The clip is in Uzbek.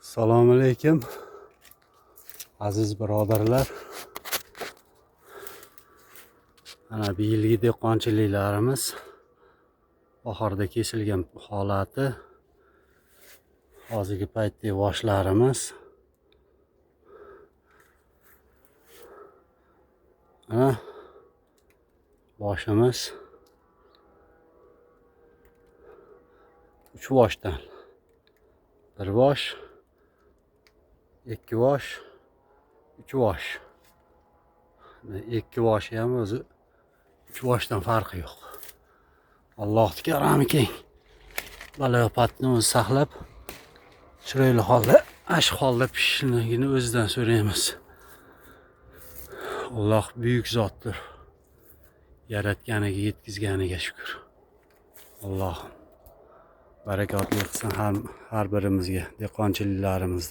Assalomu alaykum aziz birodarlar. Ana bu yilgi dehqonchiliklarimiz bahorda kesilgan holati. Hozirgi paytda boshlarimiz. Ana boshimiz 3 boshdan. 1 bosh, 2 bosh, 3 bosh. 2 boshi ham o'zi 3 boshdan farqi yo'q. Allohning karami keng. Balo-ofatni o'zi saqlab, chiroyli holda, ash holda pishishligini o'zidan so'raymiz. Alloh buyuk zotdir. Yaratganiga, yetkazganiga shukr. Allohim barakotli qilsin har birimizga, dehqonchiliklarimizda.